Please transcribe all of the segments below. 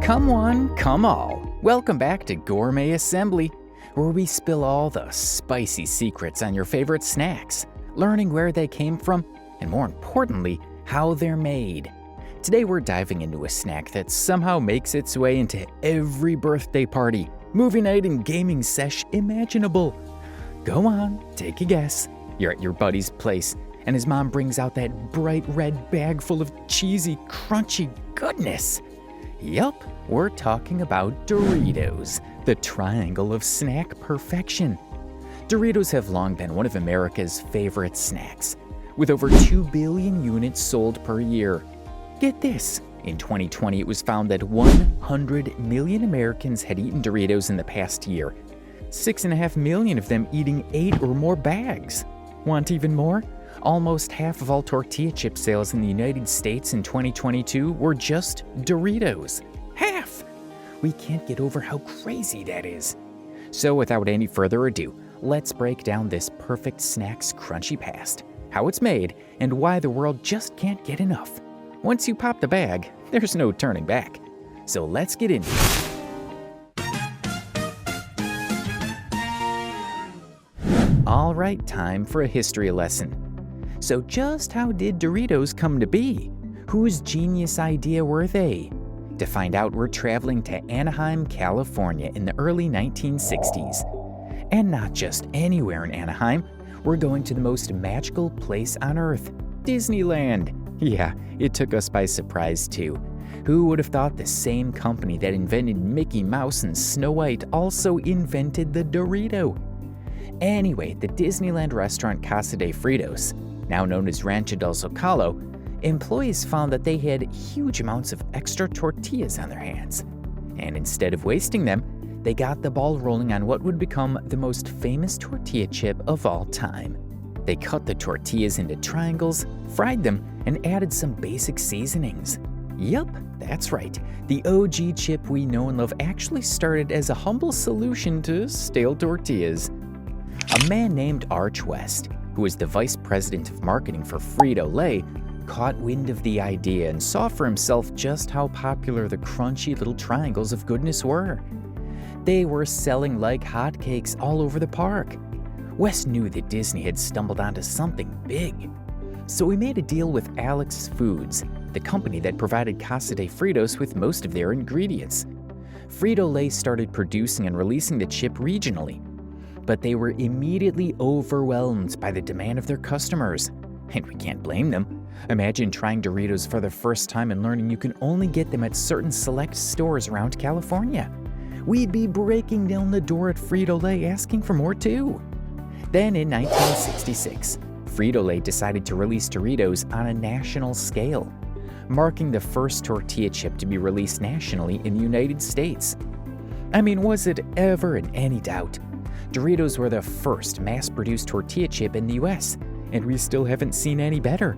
Come one, come all. Welcome back to Gourmet Assembly, where we spill all the spicy secrets on your favorite snacks, learning where they came from, and more importantly, how they're made. Today we're diving into a snack that somehow makes its way into every birthday party, movie night, and gaming sesh imaginable. Go on, take a guess. You're at your buddy's place, and his mom brings out that bright red bag full of cheesy, crunchy goodness. Yup, we're talking about Doritos, the triangle of snack perfection. Doritos have long been one of America's favorite snacks, with over 2 billion units sold per year. Get this, in 2020 it was found that 100 million Americans had eaten Doritos in the past year, 6.5 million of them eating 8 or more bags. Want even more? Almost half of all tortilla chip sales in the United States in 2022 were just Doritos. Half! We can't get over how crazy that is. So without any further ado, let's break down this perfect snack's crunchy past, how it's made, and why the world just can't get enough. Once you pop the bag, there's no turning back. So let's get into it. All right, time for a history lesson. So just how did Doritos come to be? Whose genius idea were they? To find out, we're traveling to Anaheim, California in the early 1960s. And not just anywhere in Anaheim, we're going to the most magical place on Earth, Disneyland. Yeah, it took us by surprise too. Who would have thought the same company that invented Mickey Mouse and Snow White also invented the Dorito? Anyway, the Disneyland restaurant Casa de Fritos, now known as Rancho del Zocalo, employees found that they had huge amounts of extra tortillas on their hands. And instead of wasting them, they got the ball rolling on what would become the most famous tortilla chip of all time. They cut the tortillas into triangles, fried them, and added some basic seasonings. Yup, that's right. The OG chip we know and love actually started as a humble solution to stale tortillas. A man named Arch West, who was the vice president of marketing for Frito-Lay, caught wind of the idea and saw for himself just how popular the crunchy little triangles of goodness were. They were selling like hotcakes all over the park. West knew that Disney had stumbled onto something big. So he made a deal with Alex Foods, the company that provided Casa de Fritos with most of their ingredients. Frito-Lay started producing and releasing the chip regionally, but they were immediately overwhelmed by the demand of their customers. And we can't blame them. Imagine trying Doritos for the first time and learning you can only get them at certain select stores around California. We'd be breaking down the door at Frito-Lay asking for more too. Then in 1966, Frito-Lay decided to release Doritos on a national scale, marking the first tortilla chip to be released nationally in the United States. I mean, was it ever in any doubt? Doritos were the first mass-produced tortilla chip in the US, and we still haven't seen any better.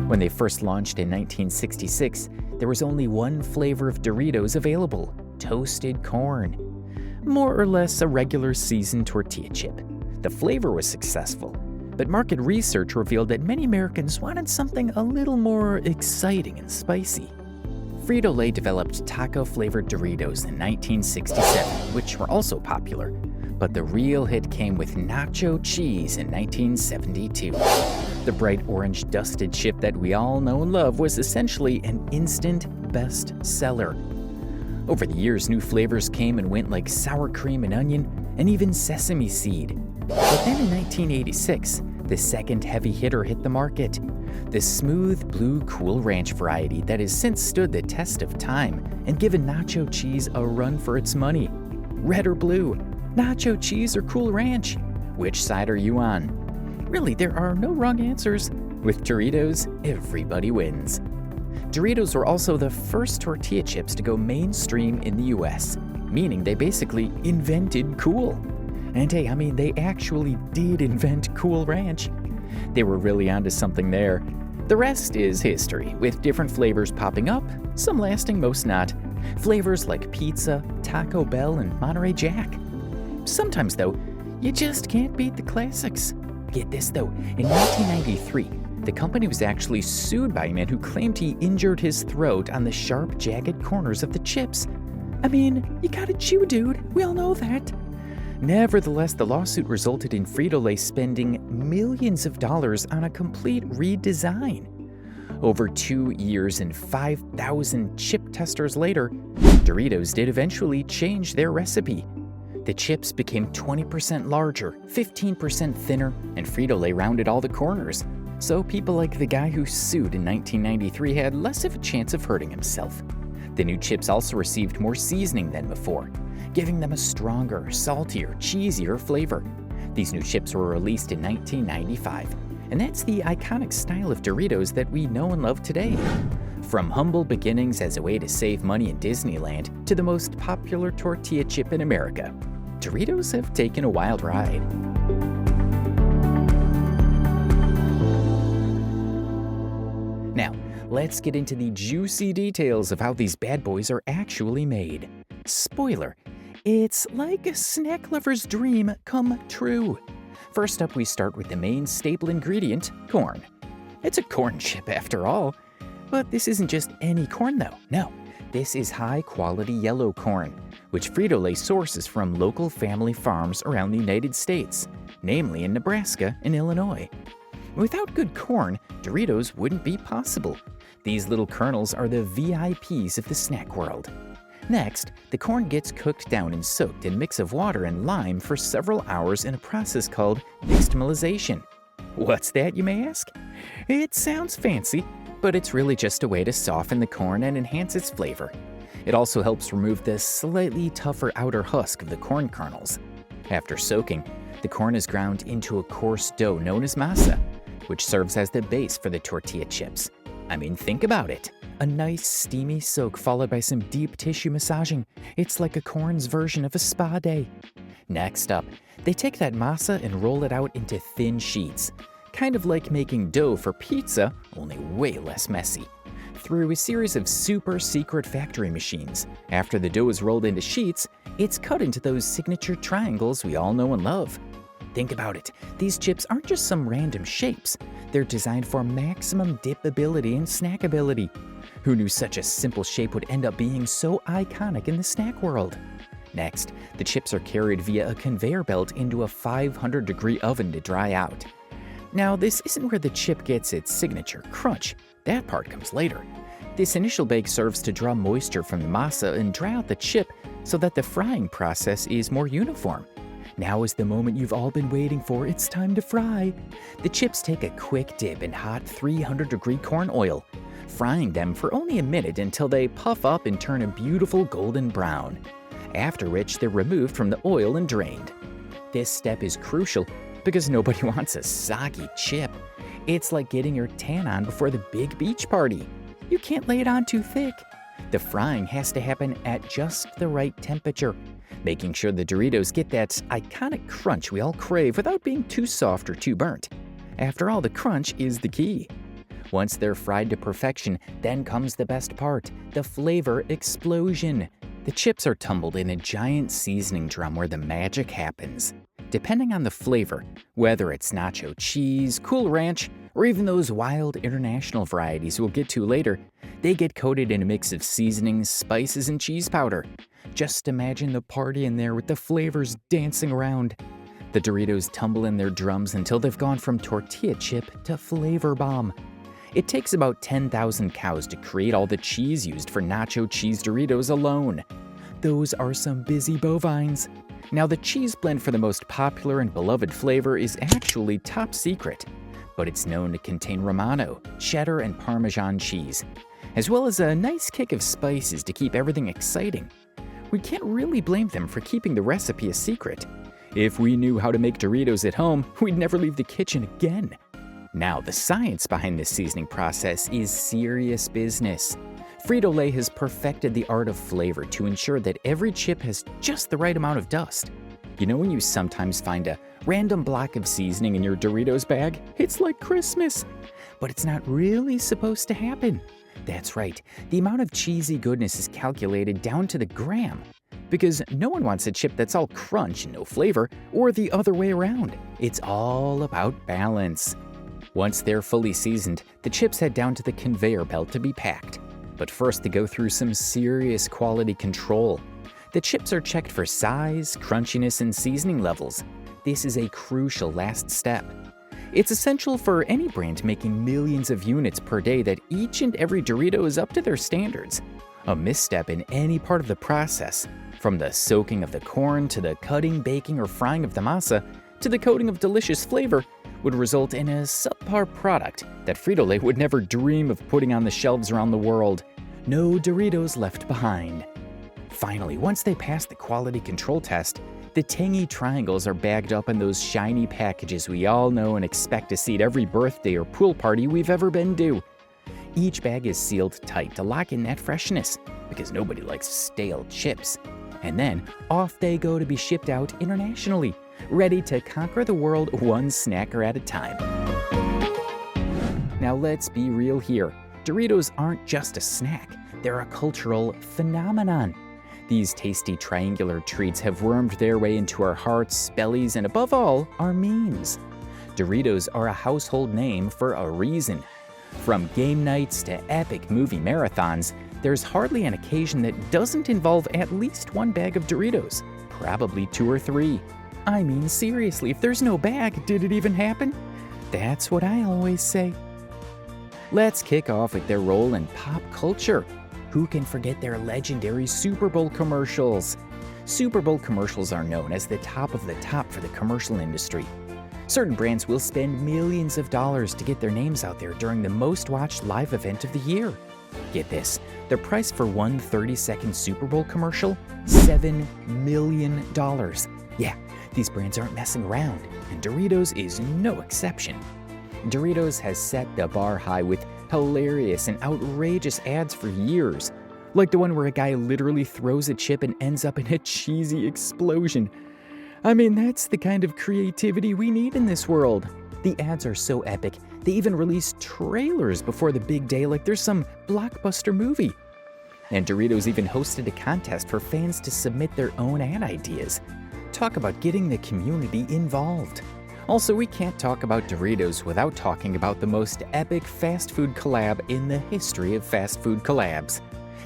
When they first launched in 1966, there was only one flavor of Doritos available: toasted corn. More or less a regular seasoned tortilla chip. The flavor was successful, but market research revealed that many Americans wanted something a little more exciting and spicy. Frito-Lay developed taco-flavored Doritos in 1967, which were also popular, but the real hit came with nacho cheese in 1972. The bright orange dusted chip that we all know and love was essentially an instant bestseller. Over the years, new flavors came and went like sour cream and onion, and even sesame seed. But then in 1986, the second heavy hitter hit the market: the smooth blue Cool Ranch variety that has since stood the test of time and given nacho cheese a run for its money. Red or blue? Nacho cheese or Cool Ranch? Which side are you on? Really, there are no wrong answers. With Doritos, everybody wins. Doritos were also the first tortilla chips to go mainstream in the US, meaning they basically invented cool. And hey, I mean, they actually did invent Cool Ranch. They were really onto something there. The rest is history, with different flavors popping up, some lasting, most not. Flavors like pizza, Taco Bell, and Monterey Jack. Sometimes, though, you just can't beat the classics. Get this, though, in 1993, The company was actually sued by a man who claimed he injured his throat on the sharp, jagged corners of the chips. I mean, you gotta chew, dude. We all know that. Nevertheless, the lawsuit resulted in Frito-Lay spending millions of dollars on a complete redesign. Over 2 years and 5,000 chip testers later, Doritos did eventually change their recipe. The chips became 20% larger, 15% thinner, and Frito-Lay rounded all the corners. So people like the guy who sued in 1993 had less of a chance of hurting himself. The new chips also received more seasoning than before, giving them a stronger, saltier, cheesier flavor. These new chips were released in 1995, and that's the iconic style of Doritos that we know and love today. From humble beginnings as a way to save money in Disneyland to the most popular tortilla chip in America, Doritos have taken a wild ride. Now, let's get into the juicy details of how these bad boys are actually made. Spoiler, it's like a snack lover's dream come true. First up, we start with the main staple ingredient, corn. It's a corn chip after all. But this isn't just any corn though. No, this is high-quality yellow corn, which Frito-Lay sources from local family farms around the United States, namely in Nebraska and Illinois. Without good corn, Doritos wouldn't be possible. These little kernels are the VIPs of the snack world. Next, the corn gets cooked down and soaked in a mix of water and lime for several hours in a process called nixtamalization. What's that, you may ask? It sounds fancy, but it's really just a way to soften the corn and enhance its flavor. It also helps remove the slightly tougher outer husk of the corn kernels. After soaking, the corn is ground into a coarse dough known as masa, which serves as the base for the tortilla chips. I mean, think about it. A nice steamy soak followed by some deep tissue massaging. It's like a corn's version of a spa day. Next up, they take that masa and roll it out into thin sheets. Kind of like making dough for pizza, only way less messy. Through a series of super secret factory machines, after the dough is rolled into sheets, it's cut into those signature triangles we all know and love. Think about it, these chips aren't just some random shapes. They're designed for maximum dipability and snackability. Who knew such a simple shape would end up being so iconic in the snack world? Next, the chips are carried via a conveyor belt into a 500-degree oven to dry out. Now, this isn't where the chip gets its signature crunch. That part comes later. This initial bake serves to draw moisture from the masa and dry out the chip so that the frying process is more uniform. Now is the moment you've all been waiting for. It's time to fry. The chips take a quick dip in hot 300-degree corn oil, frying them for only a minute until they puff up and turn a beautiful golden brown, after which they're removed from the oil and drained. This step is crucial because nobody wants a soggy chip. It's like getting your tan on before the big beach party. You can't lay it on too thick. The frying has to happen at just the right temperature, making sure the Doritos get that iconic crunch we all crave without being too soft or too burnt. After all, the crunch is the key. Once they're fried to perfection, then comes the best part, the flavor explosion. The chips are tumbled in a giant seasoning drum where the magic happens. Depending on the flavor, whether it's nacho cheese, Cool Ranch, or even those wild international varieties we'll get to later, they get coated in a mix of seasonings, spices, and cheese powder. Just imagine the party in there with the flavors dancing around. The Doritos tumble in their drums until they've gone from tortilla chip to flavor bomb. It takes about 10,000 cows to create all the cheese used for nacho cheese Doritos alone. Those are some busy bovines. Now, the cheese blend for the most popular and beloved flavor is actually top secret, but it's known to contain Romano, cheddar, and Parmesan cheese, as well as a nice kick of spices to keep everything exciting. We can't really blame them for keeping the recipe a secret. If we knew how to make Doritos at home, we'd never leave the kitchen again. Now, the science behind this seasoning process is serious business. Frito-Lay has perfected the art of flavor to ensure that every chip has just the right amount of dust. You know when you sometimes find a random block of seasoning in your Doritos bag? It's like Christmas. But it's not really supposed to happen. That's right, the amount of cheesy goodness is calculated down to the gram. Because no one wants a chip that's all crunch and no flavor, or the other way around. It's all about balance. Once they're fully seasoned, the chips head down to the conveyor belt to be packed. But first they go through some serious quality control. The chips are checked for size, crunchiness, and seasoning levels. This is a crucial last step. It's essential for any brand making millions of units per day that each and every Dorito is up to their standards. A misstep in any part of the process, from the soaking of the corn to the cutting, baking, or frying of the masa, to the coating of delicious flavor, would result in a subpar product that Frito-Lay would never dream of putting on the shelves around the world. No Doritos left behind. Finally, once they pass the quality control test, the tangy triangles are bagged up in those shiny packages we all know and expect to see at every birthday or pool party we've ever been to. Each bag is sealed tight to lock in that freshness, because nobody likes stale chips. And then off they go to be shipped out internationally, ready to conquer the world one snacker at a time. Now let's be real here. Doritos aren't just a snack, they're a cultural phenomenon. These tasty triangular treats have wormed their way into our hearts, bellies, and above all, our memes. Doritos are a household name for a reason. From game nights to epic movie marathons, there's hardly an occasion that doesn't involve at least one bag of Doritos, probably 2 or 3. I mean, seriously, if there's no bag, did it even happen? That's what I always say. Let's kick off with their role in pop culture. Who can forget their legendary Super Bowl commercials? Super Bowl commercials are known as the top of the top for the commercial industry. Certain brands will spend millions of dollars to get their names out there during the most watched live event of the year. Get this, the price for one 30-second Super Bowl commercial? $7 million. Yeah, these brands aren't messing around, and Doritos is no exception. Doritos has set the bar high with hilarious and outrageous ads for years, like the one where a guy literally throws a chip and ends up in a cheesy explosion. I mean, that's the kind of creativity we need in this world. The ads are so epic, they even release trailers before the big day like there's some blockbuster movie. And Doritos even hosted a contest for fans to submit their own ad ideas. Talk about getting the community involved. Also, we can't talk about Doritos without talking about the most epic fast food collab in the history of fast food collabs.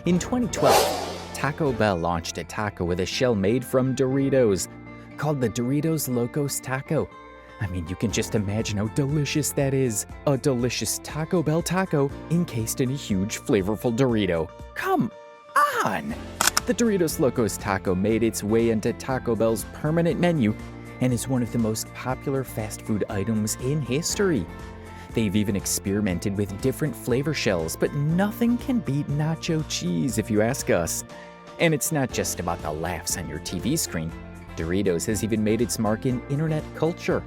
In 2012, Taco Bell launched a taco with a shell made from Doritos, called the Doritos Locos Taco. I mean, you can just imagine how delicious that is. A delicious Taco Bell taco encased in a huge, flavorful Dorito. Come on! The Doritos Locos Taco made its way into Taco Bell's permanent menu and is one of the most popular fast food items in history. They've even experimented with different flavor shells, but nothing can beat nacho cheese if you ask us. And it's not just about the laughs on your TV screen. Doritos has even made its mark in internet culture.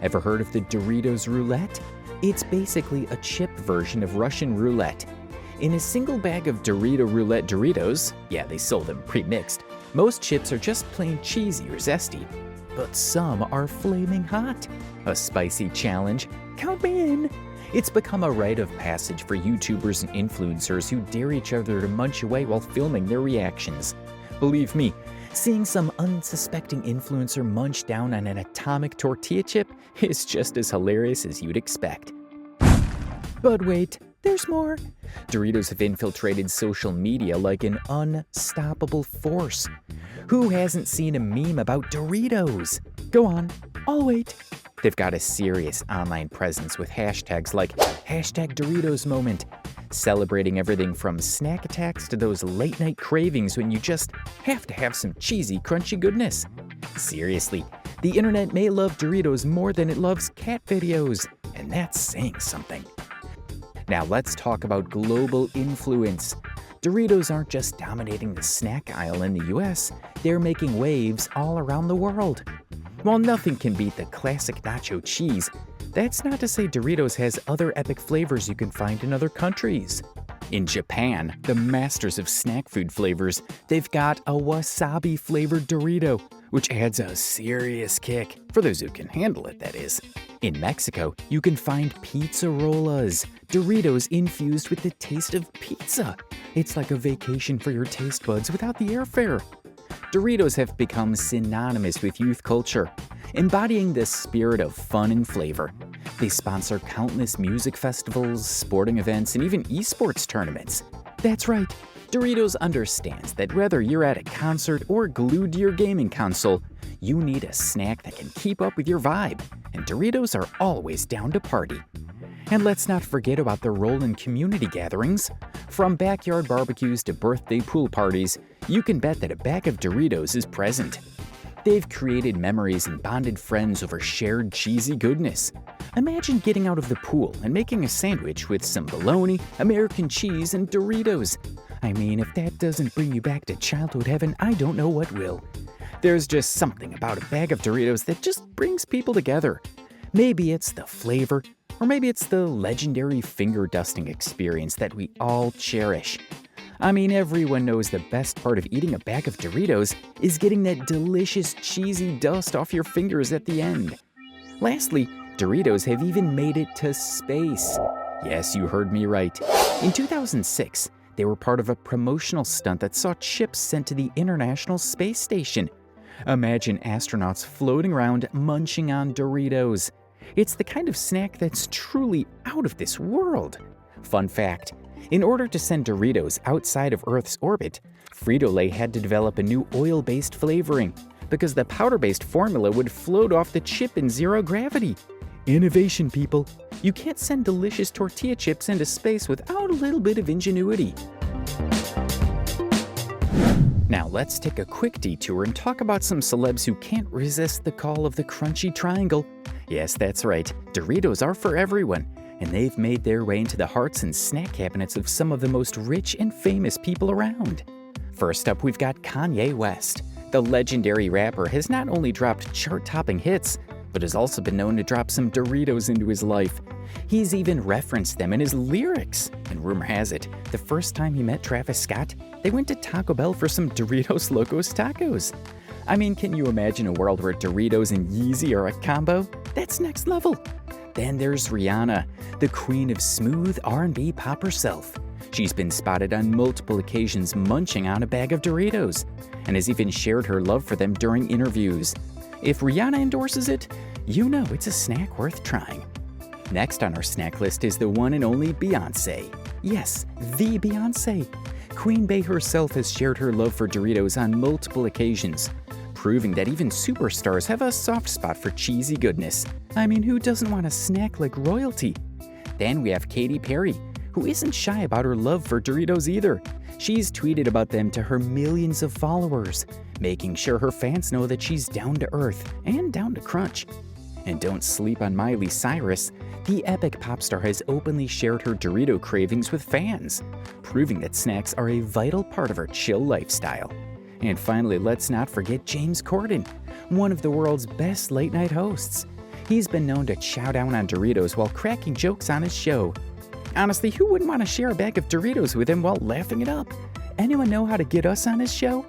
Ever heard of the Doritos roulette? It's basically a chip version of Russian roulette. In a single bag of Dorito roulette Doritos, yeah, they sold them pre-mixed, most chips are just plain cheesy or zesty. But some are flaming hot. A spicy challenge? Count me in! It's become a rite of passage for YouTubers and influencers who dare each other to munch away while filming their reactions. Believe me, seeing some unsuspecting influencer munch down on an atomic tortilla chip is just as hilarious as you'd expect. But wait, there's more. Doritos have infiltrated social media like an unstoppable force. Who hasn't seen a meme about Doritos? Go on, I'll wait. They've got a serious online presence with hashtags like #DoritosMoment, celebrating everything from snack attacks to those late-night cravings when you just have to have some cheesy, crunchy goodness. Seriously, the internet may love Doritos more than it loves cat videos, and that's saying something. Now let's talk about global influence. Doritos aren't just dominating the snack aisle in the US, they're making waves all around the world. While nothing can beat the classic nacho cheese, that's not to say Doritos has other epic flavors you can find in other countries. In Japan, the masters of snack food flavors, they've got a wasabi-flavored Dorito, which adds a serious kick, for those who can handle it, that is. In Mexico, you can find pizza-rollas, Doritos infused with the taste of pizza. It's like a vacation for your taste buds without the airfare. Doritos have become synonymous with youth culture, embodying the spirit of fun and flavor. They sponsor countless music festivals, sporting events, and even esports tournaments. That's right, Doritos understands that whether you're at a concert or glued to your gaming console, you need a snack that can keep up with your vibe, and Doritos are always down to party. And let's not forget about their role in community gatherings. From backyard barbecues to birthday pool parties, you can bet that a bag of Doritos is present. They've created memories and bonded friends over shared cheesy goodness. Imagine getting out of the pool and making a sandwich with some bologna, American cheese, and Doritos. I mean, if that doesn't bring you back to childhood heaven, I don't know what will. There's just something about a bag of Doritos that just brings people together. Maybe it's the flavor, or maybe it's the legendary finger dusting experience that we all cherish. I mean, everyone knows the best part of eating a bag of Doritos is getting that delicious cheesy dust off your fingers at the end. Lastly, Doritos have even made it to space. Yes, you heard me right. In 2006, they were part of a promotional stunt that saw chips sent to the International Space Station. Imagine astronauts floating around munching on Doritos. It's the kind of snack that's truly out of this world. Fun fact, in order to send Doritos outside of Earth's orbit, Frito-Lay had to develop a new oil-based flavoring because the powder-based formula would float off the chip in zero gravity. Innovation, people. You can't send delicious tortilla chips into space without a little bit of ingenuity. Now let's take a quick detour and talk about some celebs who can't resist the call of the crunchy triangle. Yes, that's right, Doritos are for everyone, and they've made their way into the hearts and snack cabinets of some of the most rich and famous people around. First up, we've got Kanye West. The legendary rapper has not only dropped chart-topping hits, but has also been known to drop some Doritos into his life. He's even referenced them in his lyrics. And rumor has it, the first time he met Travis Scott, they went to Taco Bell for some Doritos Locos Tacos. I mean, can you imagine a world where Doritos and Yeezy are a combo? That's next level. Then there's Rihanna, the queen of smooth R&B pop herself. She's been spotted on multiple occasions munching on a bag of Doritos, and has even shared her love for them during interviews. If Rihanna endorses it, you know it's a snack worth trying. Next on our snack list is the one and only Beyoncé. Yes, the Beyoncé. Queen Bey herself has shared her love for Doritos on multiple occasions, proving that even superstars have a soft spot for cheesy goodness. I mean, who doesn't want a snack like royalty? Then we have Katy Perry, who isn't shy about her love for Doritos either. She's tweeted about them to her millions of followers, making sure her fans know that she's down to earth and down to crunch. And don't sleep on Miley Cyrus. The epic pop star has openly shared her Dorito cravings with fans, proving that snacks are a vital part of her chill lifestyle. And finally, let's not forget James Corden, one of the world's best late-night hosts. He's been known to chow down on Doritos while cracking jokes on his show. Honestly, who wouldn't want to share a bag of Doritos with him while laughing it up? Anyone know how to get us on his show?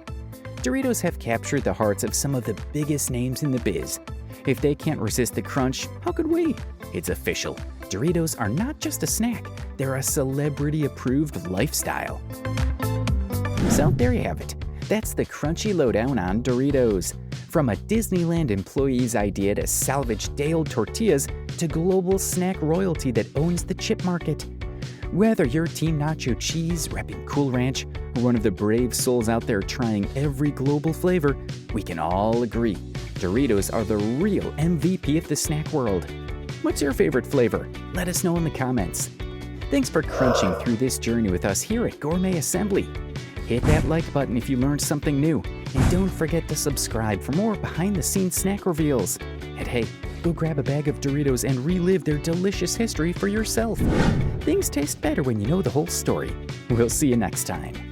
Doritos have captured the hearts of some of the biggest names in the biz. If they can't resist the crunch, how could we? It's official. Doritos are not just a snack, they're a celebrity-approved lifestyle. So there you have it. That's the crunchy lowdown on Doritos. From a Disneyland employee's idea to salvage day-old tortillas to global snack royalty that owns the chip market. Whether you're Team Nacho Cheese, repping Cool Ranch, or one of the brave souls out there trying every global flavor, we can all agree Doritos are the real MVP of the snack world. What's your favorite flavor? Let us know in the comments. Thanks for crunching through this journey with us here at Gourmet Assembly. Hit that like button if you learned something new, and don't forget to subscribe for more behind-the-scenes snack reveals. And hey, go grab a bag of Doritos and relive their delicious history for yourself. Things taste better when you know the whole story. We'll see you next time.